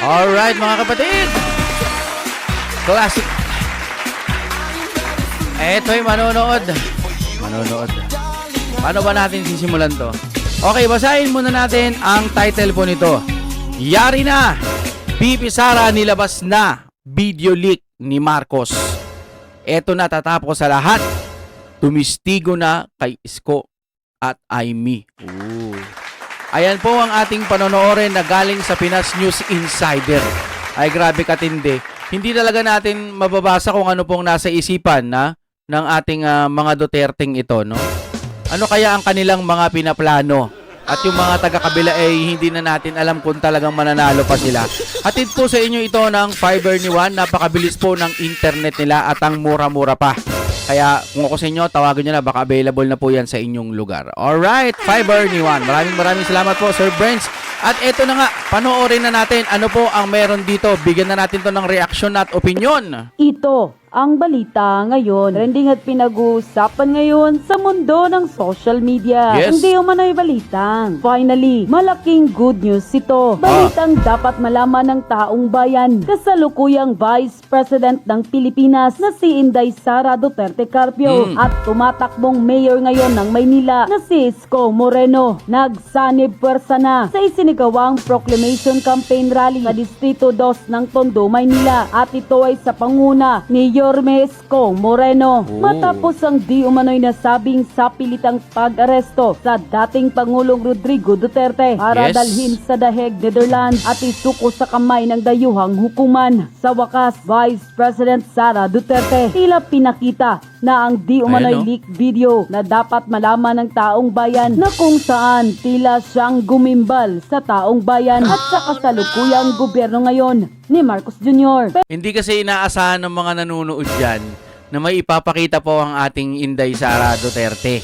Alright mga kapatid, classic. Eto'y manonood. Paano ba natin sisimulan to? Okay, basahin muna natin ang title po nito. Yari na! BP Sara nilabas na video leak ni Marcos. Eto na, tatapos sa lahat. Tumistigo na kay Isko at Aimee. Ooh. Ayan po ang ating panonoorin na galing sa Pinas News Insider. Ay grabe katindi. Hindi talaga natin mababasa kung ano pong nasa isipan ng ating mga Duterteng ito, no? Ano kaya ang kanilang mga pinaplano? At yung mga taga-kabila ay hindi na natin alam kung talagang mananalo pa sila. Hatid po sa inyo ito ng Fiber ni Juan. Napakabilis po ng internet nila at ang mura-mura pa. Kaya kung ako sa inyo, tawagan nyo na. Baka available na po yan sa inyong lugar. Alright, Fiber ni Juan. Maraming salamat po, Sir Brents. At eto na nga, panoorin na natin ano po ang meron dito. Bigyan na natin to ng reaksyon at opinion. Ito ang balita ngayon. Trending at pinag-uusapan ngayon sa mundo ng social media. Yes. Hindi umano'y balitang. Finally, malaking good news ito. Balitang dapat malaman ng taong bayan. Kasalukuyang Vice President ng Pilipinas na si Inday Sara Duterte Carpio at tumatakbong mayor ngayon ng Maynila na si Isko Moreno. Nagsanib pwersa na sa isinigawang proclamation campaign rally sa Distrito 2 ng Tondo, Maynila. At ito ay sa panguna ni Yorme Isko Moreno. Matapos ang di umano'y nasabing sapilitang pag-aresto sa dating Pangulong Rodrigo Duterte para dalhin sa The Hague, Netherlands at isuko sa kamay ng dayuhang hukuman. Sa wakas, Vice President Sara Duterte tila pinakita na ang di umano'y leak video na dapat malaman ng taong bayan na kung saan tila siyang gumimbal sa taong bayan at sa kasalukuyang gobyerno ngayon ni Marcos Jr. Hindi kasi inaasahan ng mga nanonood dyan na may ipapakita po ang ating Inday Sara Duterte.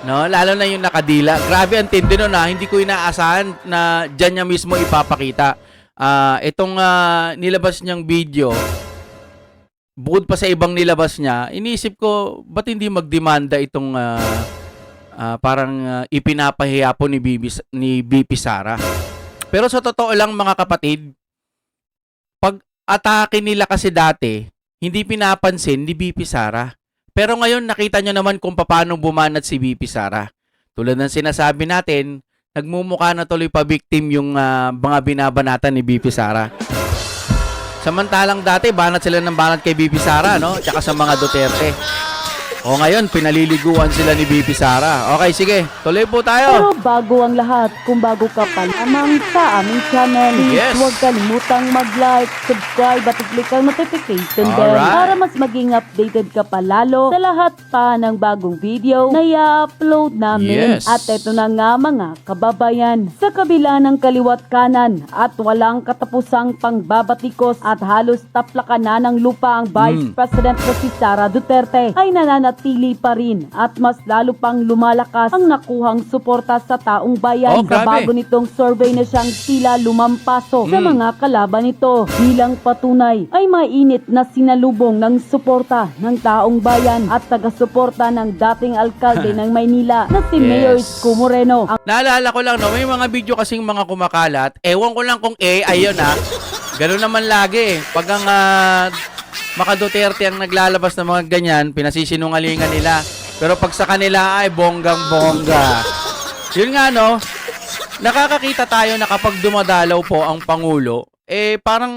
No? Lalo na yung nakadila. Grabe ang tindi nun Hindi ko inaasahan na dyan niya mismo ipapakita. Itong nilabas niyang video, bukod pa sa ibang nilabas niya, iniisip ko, ba't hindi magdemanda itong parang ipinapahiya po ni BP Sara. Pero sa totoo lang mga kapatid, pag atake nila kasi dati, hindi pinapansin ni BP Sara. Pero ngayon nakita nyo naman kung paano bumanat si BP Sara. Tulad ng sinasabi natin, nagmumukha na tuloy pa victim yung mga binabanatan ni BP Sara. Samantalang dati, banat sila ng banat kay BP Sara, no? Tsaka sa mga Duterte. O ngayon, pinaliliguan sila ni BP Sara. Okay, sige. Tuloy po tayo. Pero bago ang lahat, kung bago ka pa lamang sa aming channel, please huwag kalimutang mag-like, subscribe at i-click ang notification bell para mas maging updated ka pa lalo sa lahat pa ng bagong video na i-upload namin. At eto na nga mga kababayan, sa kabila ng kaliwat kanan at walang katapusang pangbabatikos at halos taplakan na ng lupa ang Vice President na si Sara Duterte, ay nanatili pa rin at mas lalo pang lumalakas ang nakuhang suporta sa taong bayan sa bago nitong survey na siyang tila lumampaso sa mga kalaban nito. Bilang patunay ay mainit na sinalubong ng suporta ng taong bayan at taga-suporta ng dating alkalde ng Maynila na si Mayor Isko Moreno. Naalala ko lang, no, may mga video kasing mga kumakalat. Ewan ko lang kung ayun Ganun naman lagi. Pag ang maka Duterte ang naglalabas ng mga ganyan, pinasisinungalingan nila. Pero pag sa kanila ay bonggang-bongga. Yun nga no, nakakakita tayo na kapag dumadalaw po ang Pangulo, parang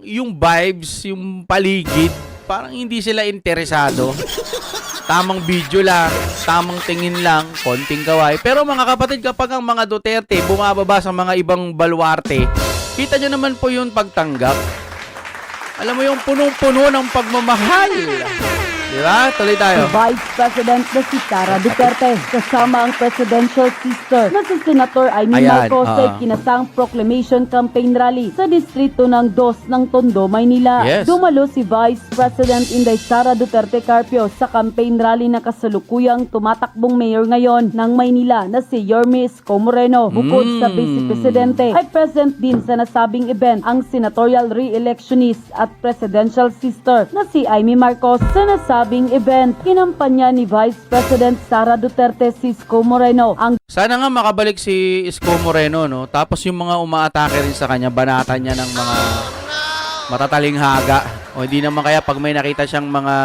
yung vibes, yung paligid, parang hindi sila interesado. Tamang video lang, tamang tingin lang, konting kaway. Pero mga kapatid, kapag ang mga Duterte bumababa sa mga ibang baluarte, kita nyo naman po yung pagtanggap. Alam mo yung punong-puno ng pagmamahal. Diba? Tuloy tayo. Vice President na si Sara Duterte kasama ang presidential sister na si Senator Aimee Marcos ay kinasang proclamation campaign rally sa distrito ng 2 ng Tondo, Maynila. Dumalo si Vice President Inday Sara Duterte Carpio sa campaign rally na kasalukuyang tumatakbong mayor ngayon ng Maynila na si Yorme Isko Moreno. Bukod sa Vice Presidente ay present din sa nasabing event ang senatorial re-electionist at presidential sister na si Aimee Marcos sa nasabing event, kinampanya ni Vice President Sara Duterte si Isko Moreno ang Sana nga makabalik si Isko Moreno, no? Tapos yung mga umaatake rin sa kanya, banatan niya ng mga matataling haga. O hindi naman kaya pag may nakita siyang mga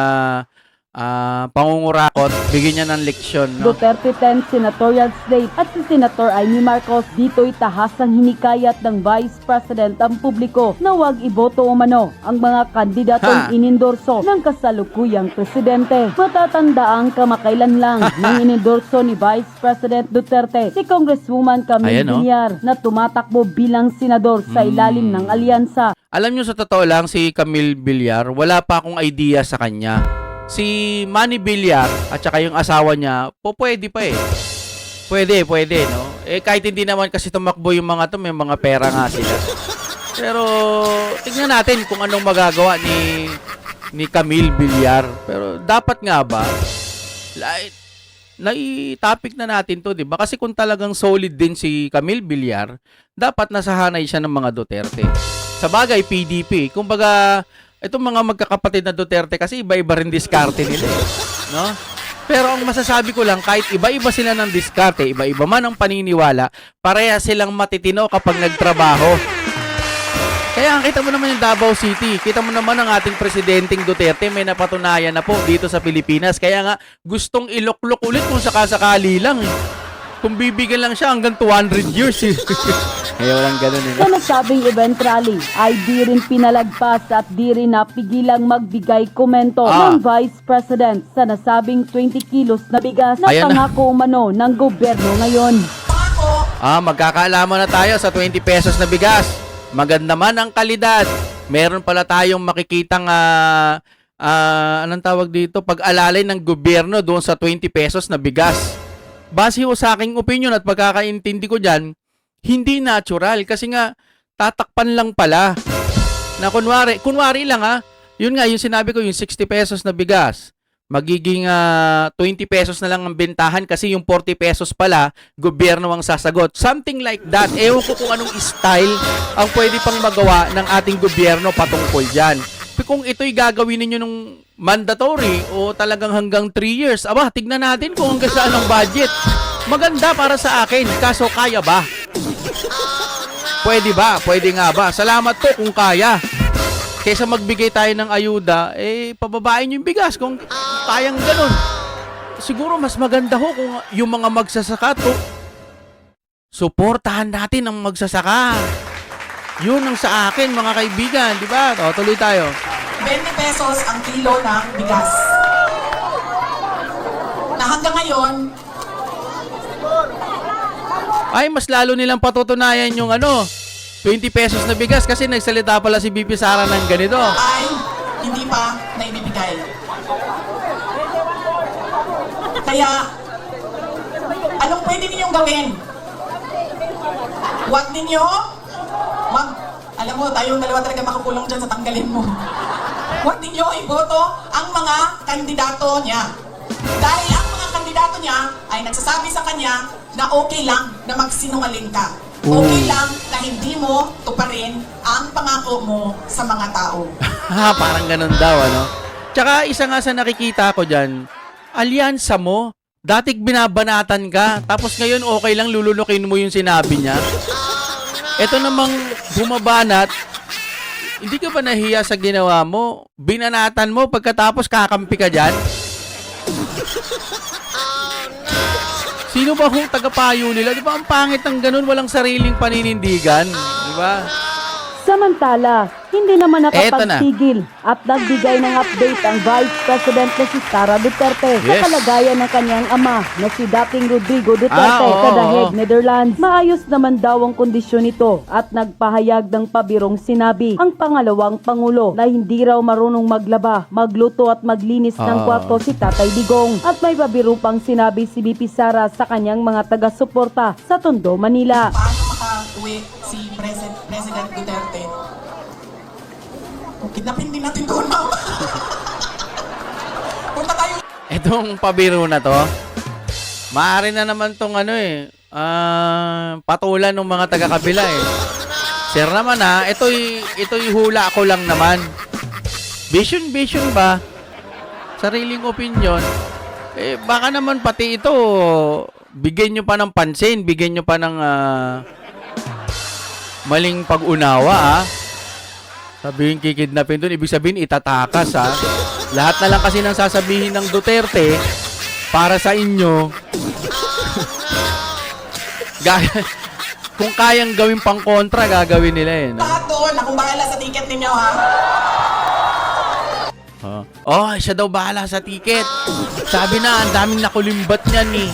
pangungurakot, bigyan niya ng leksyon, no? Duterte 10 senatorial slate at si Senator Amy Marcos dito'y tahasang hinikayat ng Vice President ang publiko na huwag iboto umano ang mga kandidatong inendorso ng kasalukuyang presidente. Matatandaan kamakailan lang nang inendorso ni Vice President Duterte si Congresswoman Camille Ayan, no? Villar na tumatakbo bilang senador sa ilalim ng alyansa. Alam nyo, sa totoo lang, si Camille Villar, wala pa akong idea sa kanya. Si Manny Villar at saka yung asawa niya, pwede pa eh. Pwede, no? Eh, kahit hindi naman kasi tumakbo yung mga to, may mga pera nga sila. Pero, tingnan natin kung anong magagawa ni Camille Villar. Pero, dapat nga ba, nai-topic na natin to, di ba? Kasi kung talagang solid din si Camille Villar, dapat nasahanay siya ng mga Duterte. Sa bagay, PDP. Kumbaga, itong mga magkakapatid na Duterte kasi iba-iba rin diskarte nila, no? Pero ang masasabi ko lang, kahit iba-iba sila ng diskarte, iba-iba man ang paniniwala, pareha silang matitino kapag nagtrabaho. Kaya kita mo naman yung Davao City, kita mo naman ang ating presidenteng Duterte, may napatunayan na po dito sa Pilipinas. Kaya nga, gustong iloklok ulit kung sakasakali lang. Kung bibigyan lang siya hanggang 200 years. Ayaw lang ganun eh. Sa nasabing event rally ay di rin pinalagpas at di rin napigilang magbigay komento ng Vice President sa nasabing 20 kilos na bigas na Ayan na. pangako umano ng gobyerno ngayon. Magkakaalaman na tayo sa 20 pesos na bigas. Maganda man ang kalidad. Meron pala tayong makikitang anong tawag dito, pag-alalay ng gobyerno doon sa 20 pesos na bigas. Base ho sa aking opinion at pagkakaintindi ko dyan, hindi natural kasi nga tatakpan lang pala na kunwari lang yun nga yung sinabi ko, yung 60 pesos na bigas magiging 20 pesos na lang ang bentahan kasi yung 40 pesos pala gobyerno ang sasagot, something like that. Ewan ko kung anong style ang pwede pang magawa ng ating gobyerno patungkol dyan. Kung ito'y gagawin ninyo nung mandatory o talagang hanggang 3 years, tignan natin kung hanggang saan ang budget. Maganda para sa akin, kaso kaya ba? Pwede ba? Pwede nga ba? Salamat po kung kaya. Kaysa magbigay tayo ng ayuda, pababain yung bigas kung kayang ganun. Siguro mas maganda ho kung yung mga magsasaka to, suportahan natin ang magsasaka. Yun ang sa akin, mga kaibigan, di ba? Tuloy tayo. 20 pesos ang kilo ng bigas. Na hanggang ngayon, Ay, mas lalo nilang patutunayan yung 20 pesos na bigas kasi nagsalita pala si BP Sara ng ganito. ay hindi pa naibibigay. Kaya, anong pwede ninyong gawin? Huwag ninyo alam mo, tayong dalawa talaga makakulong dyan sa tanggalin mo. Huwag ninyo iboto ang mga kandidato niya. Dahil ang mga kandidato niya ay nagsasabi sa kanya na okay lang na magsinungaling ka. Okay lang na hindi mo tuparin ang pangako mo sa mga tao. Parang ganun daw, Tsaka isa nga sa nakikita ko dyan, alyansa mo, dating binabanatan ka, tapos ngayon okay lang lulunukin mo yung sinabi niya. Ito namang bumabanat, hindi ka ba nahiya sa ginawa mo? Binanatan mo, pagkatapos kakampi ka dyan? Sino ba kung tagapayo nila? Di ba ang pangit ng ganun, walang sariling paninindigan? Di ba? Samantala, hindi naman Eto na. nakapagtigil at nagbigay ng update ang Vice President na si Sara Duterte sa Yes. kalagayan ng kanyang ama na si dating Rodrigo Duterte oo, sa The Hague, oo. Netherlands. Maayos naman daw ang kondisyon nito at nagpahayag ng pabirong sinabi ang pangalawang pangulo na hindi raw marunong maglaba, magluto at maglinis ng kwarto si Tatay Digong. At may pabiro pang sinabi si BP Sara sa kanyang mga taga-suporta sa Tondo, Manila. Paano makauwi si President Duterte? Kidnapin din natin doon, ma'am. Punta tayo. Itong pabiro na to, maaari na naman tong patulan ng mga taga-kabila Sir naman ito'y hula ko lang naman. Vision ba? sariling opinion, eh baka naman pati ito, bigyan nyo pa ng pansin, bigyan nyo pa ng maling pag-unawa, Sabihin kikidnapin doon, ibig sabihin itatakas, Lahat na lang kasi nang sasabihin ng Duterte, para sa inyo, kung kayang gawin pang kontra, gagawin nila eh. No? Lahat doon, akong bahala sa ticket ninyo, ha? Siya daw bahala sa ticket. Sabi na, ang daming nakulimbat niyan eh.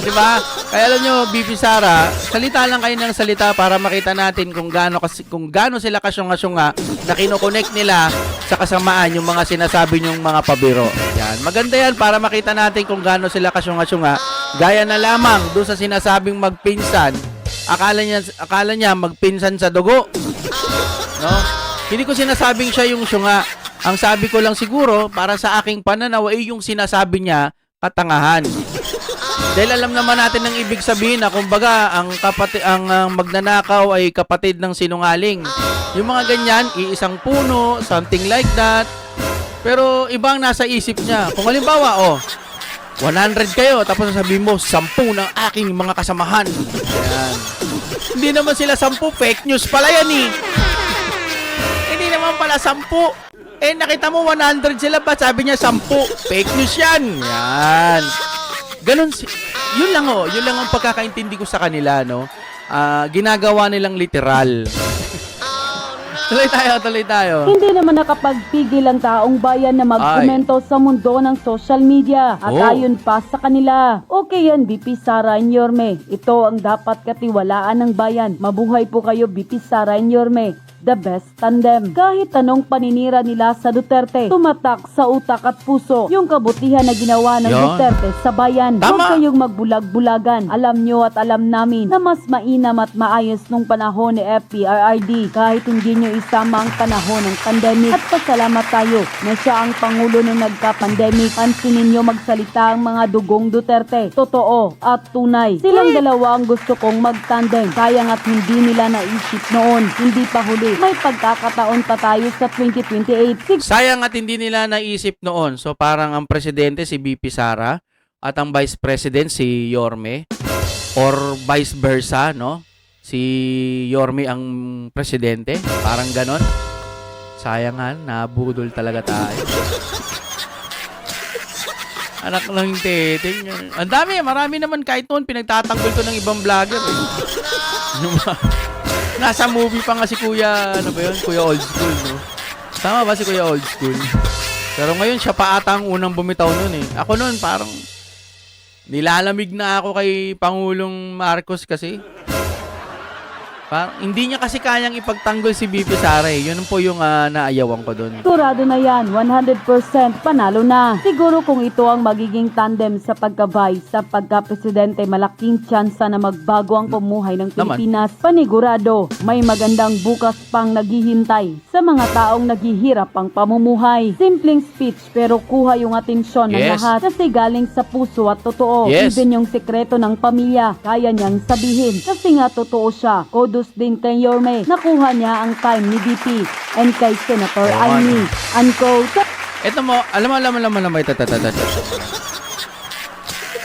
Di ba? Kaya alam nyo, BP Sara, salita lang kayo ng salita para makita natin kung gaano sila kasyunga-syunga na kinokonek nila sa kasamaan yung mga sinasabi nyong mga pabiro. Yan. Maganda yan para makita natin kung gaano sila kasyunga-syunga. Gaya na lamang doon sa sinasabing magpinsan, akala niya magpinsan sa dugo. No? Hindi ko sinasabing siya yung syunga. Ang sabi ko lang siguro, para sa aking pananaw, ay yung sinasabi niya, katangahan. Dahil alam naman natin ang ibig sabihin na kumbaga, ang magnanakaw ay kapatid ng sinungaling. Yung mga ganyan, iisang puno, something like that. Pero ibang nasa isip niya. Kung halimbawa, 100 kayo, tapos sasabihin mo, 10 ng aking mga kasamahan. Ayan. Hindi naman sila 10, fake news pala yan eh. Hindi naman pala 10. Nakita mo 100 sila ba? Sabi niya 10. Fake news yan. Yan. Ganun. Yun lang ang pagkakaintindi ko sa kanila, no? Ginagawa nilang literal. Tuloy tayo. Hindi naman nakapagpigil ang taong bayan na magkomento sa mundo ng social media. At ayon pa sa kanila, okay yan BP Sara and Yorme. Ito ang dapat katiwalaan ng bayan. Mabuhay po kayo BP Sara and Yorme. The best tandem. Kahit anong paninira nila sa Duterte, tumatak sa utak at puso yung kabutihan na ginawa ng Duterte sa bayan. Huwag kayong magbulag-bulagan. Alam nyo at alam namin na mas mainam at maayos nung panahon ni FPRRD kahit hindi nyo isama ang panahon ng pandemic. At pasalamat tayo na siya ang Pangulo nung nagka-pandemic. Pansinin nyo magsalita ang mga dugong Duterte. Totoo at tunay. Silang dalawa ang gusto kong magtandem. Kaya nga't hindi nila naisip noon. Hindi pa huli. May pagkakataon pa tayo sa 2028. Sayang at hindi nila naisip noon. So parang ang presidente si BP Sara at ang vice president si Yorme or vice versa, no? Si Yorme ang presidente. Parang ganon. Sayangan, nabudol talaga tayo. Anak lang teting. Ang dami, marami naman kahit noon pinagtatanggol to ng ibang vlogger. Nasa movie pa nga si Kuya, Kuya Old School, no? Tama ba si Kuya Old School? Pero ngayon, siya pa ata ang unang bumitaw nun eh. Ako nun, parang nilalamig na ako kay Pangulong Marcos kasi. Parang, hindi niya kasi kayang ipagtanggol si BP Sara eh. Yun po yung naayawan ko dun. Sigurado na yan, 100% panalo na. Siguro kung ito ang magiging tandem sa pagka-vice, sa pagka-presidente, malaking tsansa na magbago ang pumuhay ng Pilipinas. Panigurado, may magandang bukas pang naghihintay sa mga taong naghihirap ang pamumuhay. Simpleng speech pero kuha yung atensyon ng lahat kasi galing sa puso at totoo. Even yung sekreto ng pamilya, kaya niyang sabihin kasi nga totoo siya. Kudos din kay Yorme. Nakuha niya ang time ni BP and kay Senator Amy. Unquote. Ito mo, alam mo,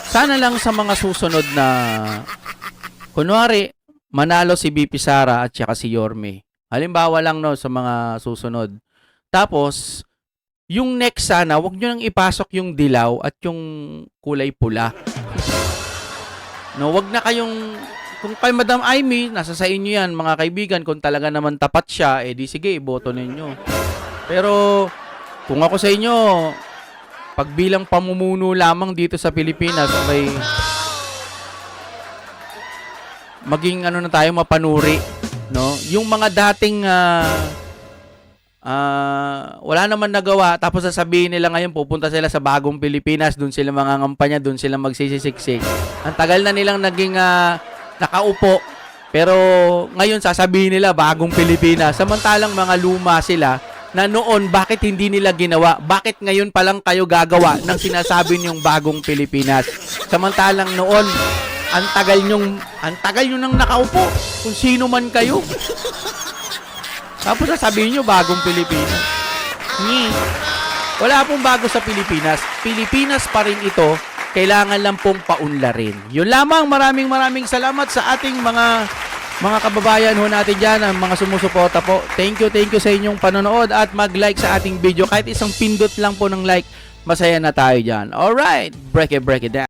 sana lang sa mga susunod na, kunwari, manalo si BP Sara at saka si Yorme. Halimbawa lang no, sa mga susunod. Tapos, yung next sana, wag nyo nang ipasok yung dilaw at yung kulay pula. No, wag na kayong, kung kay Madam Amy, nasa sa inyo yan, mga kaibigan, kung talaga naman tapat siya, di sige, iboto ninyo. Pero, kung ako sa inyo, pagbilang pamumuno lamang dito sa Pilipinas, may maging na tayo, mapanuri. No? Yung mga dating wala naman nagawa, tapos sasabihin nila ngayon, pupunta sila sa bagong Pilipinas, dun sila mangangampanya, dun sila magsisisiksik. Ang tagal na nilang naging nakaupo, pero ngayon sasabihin nila bagong Pilipinas. Samantalang mga luma sila na noon, bakit hindi nila ginawa? Bakit ngayon pa lang kayo gagawa ng sinasabi niyong bagong Pilipinas? Samantalang noon, ang tagal nyo nang nakaupo, kung sino man kayo. Tapos sasabihin nyo bagong Pilipinas. Wala pong bago sa Pilipinas. Pilipinas pa rin ito. Kailangan lang pong paunlarin. Yun lamang. Maraming salamat sa ating mga kababayan ho natin dyan, ang mga sumusuporta po. Thank you sa inyong panonood at mag-like sa ating video. Kahit isang pindot lang po ng like, masaya na tayo dyan. Alright, break it down.